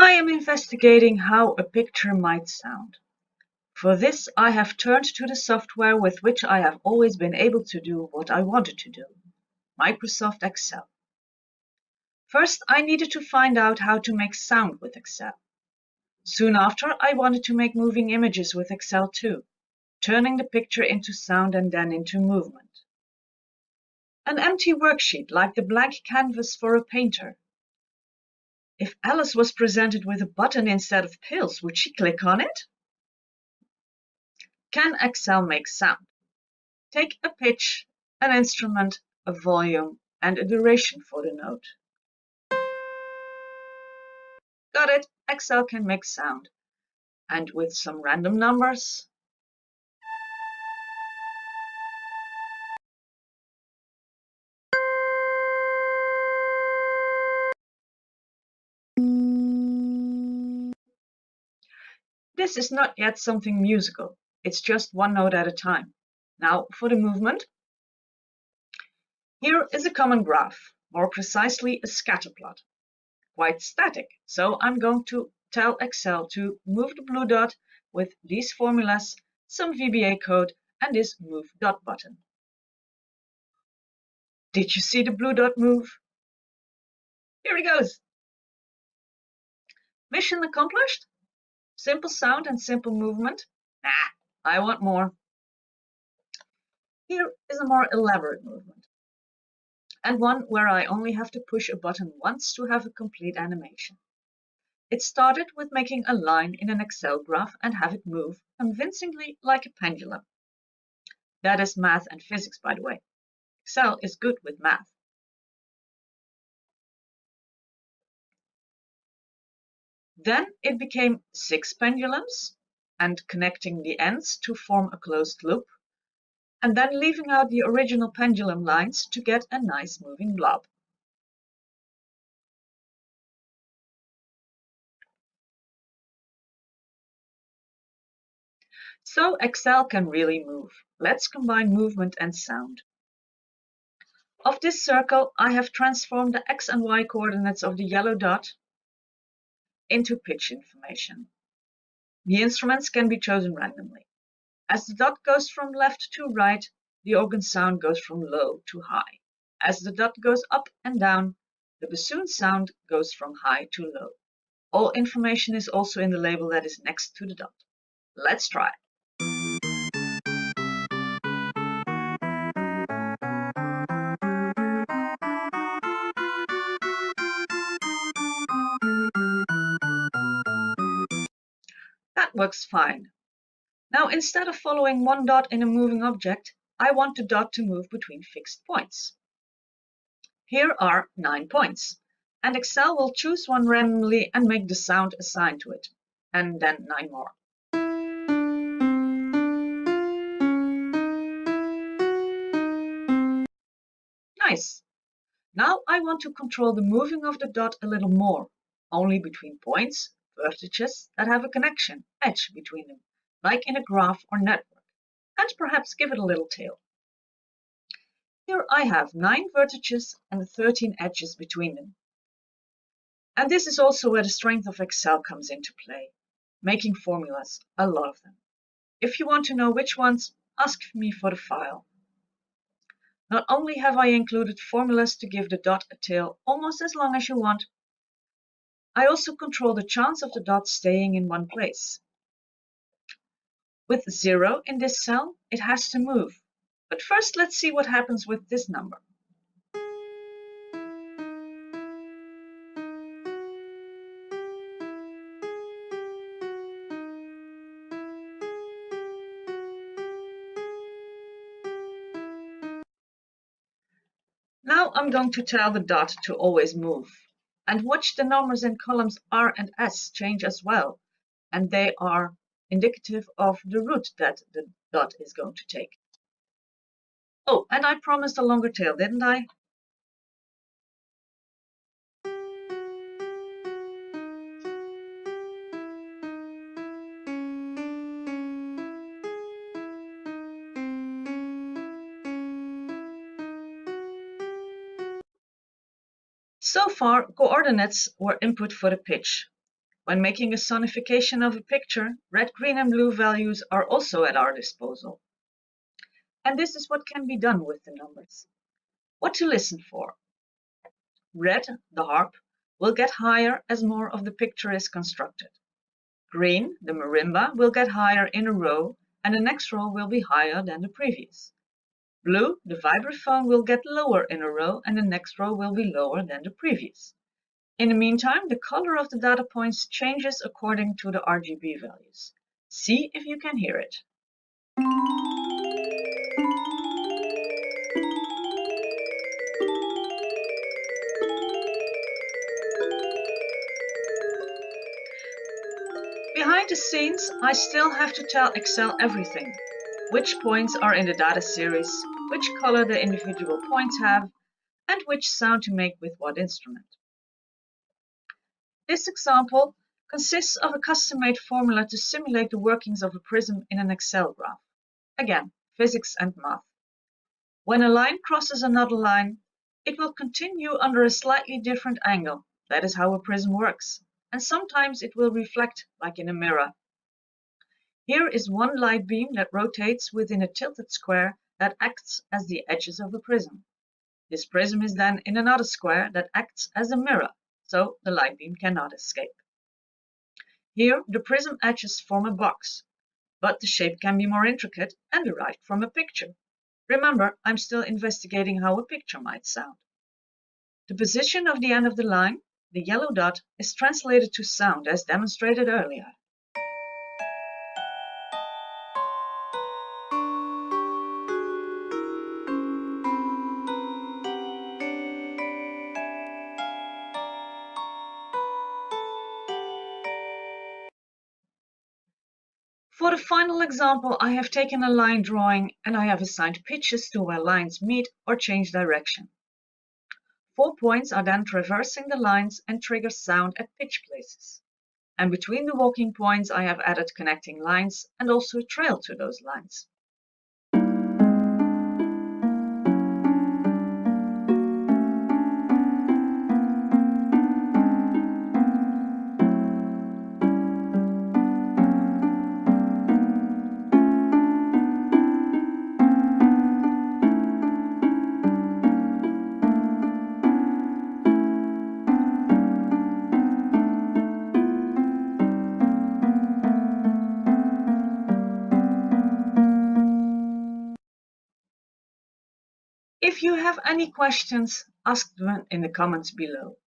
I am investigating how a picture might sound. For this, I have turned to the software with which I have always been able to do what I wanted to do, Microsoft Excel. First, I needed to find out how to make sound with Excel. Soon after, I wanted to make moving images with Excel too, turning the picture into sound and then into movement. An empty worksheet like the blank canvas for a painter. If Alice was presented with a button instead of pills, would she click on it? Can Excel make sound? Take a pitch, an instrument, a volume, and a duration for the note. Got it, Excel can make sound. And with some random numbers. This is not yet something musical. It's just one note at a time. Now for the movement. Here is a common graph, more precisely a scatter plot. Quite static, so I'm going to tell Excel to move the blue dot with these formulas, some VBA code, and this move dot button. Did you see the blue dot move? Here it goes. Mission accomplished? Simple sound and simple movement? Nah, I want more. Here is a more elaborate movement, and one where I only have to push a button once to have a complete animation. It started with making a line in an Excel graph and have it move convincingly like a pendulum. That is math and physics, by the way. Excel is good with math. Then it became 6 pendulums and connecting the ends to form a closed loop, and then leaving out the original pendulum lines to get a nice moving blob. So Excel can really move. Let's combine movement and sound. Of this circle, I have transformed the X and Y coordinates of the yellow dot into pitch information. The instruments can be chosen randomly. As the dot goes from left to right, the organ sound goes from low to high. As the dot goes up and down, the bassoon sound goes from high to low. All information is also in the label that is next to the dot. Let's try. That works fine. Now, instead of following one dot in a moving object, I want the dot to move between fixed points. Here are 9 points, and Excel will choose one randomly and make the sound assigned to it, and then 9 more. Nice! Now I want to control the moving of the dot a little more, only between points, vertices that have a connection, edge between them, like in a graph or network, and perhaps give it a little tail. Here I have 9 vertices and 13 edges between them. And this is also where the strength of Excel comes into play, making formulas, a lot of them. If you want to know which ones, ask me for the file. Not only have I included formulas to give the dot a tail almost as long as you want, I also control the chance of the dot staying in one place. With 0 in this cell, it has to move. But first, let's see what happens with this number. Now I'm going to tell the dot to always move. And watch the numbers in columns R and S change as well. And they are indicative of the route that the dot is going to take. Oh, and I promised a longer tail, didn't I? So far, coordinates were input for the pitch. When making a sonification of a picture, red, green and blue values are also at our disposal. And this is what can be done with the numbers. What to listen for? Red, the harp, will get higher as more of the picture is constructed. Green, the marimba, will get higher in a row, and the next row will be higher than the previous. Blue, the vibraphone, will get lower in a row, and the next row will be lower than the previous. In the meantime, the color of the data points changes according to the RGB values. See if you can hear it. Behind the scenes, I still have to tell Excel everything. Which points are in the data series, which color the individual points have, and which sound to make with what instrument. This example consists of a custom-made formula to simulate the workings of a prism in an Excel graph. Again, physics and math. When a line crosses another line, it will continue under a slightly different angle. That is how a prism works. And sometimes it will reflect like in a mirror. Here is one light beam that rotates within a tilted square that acts as the edges of a prism. This prism is then in another square that acts as a mirror, so the light beam cannot escape. Here, the prism edges form a box, but the shape can be more intricate and derived from a picture. Remember, I'm still investigating how a picture might sound. The position of the end of the line, the yellow dot, is translated to sound as demonstrated earlier. For the final example, I have taken a line drawing and I have assigned pitches to where lines meet or change direction. 4 points are then traversing the lines and trigger sound at pitch places. And between the walking points, I have added connecting lines and also a trail to those lines. If you have any questions, ask them in the comments below.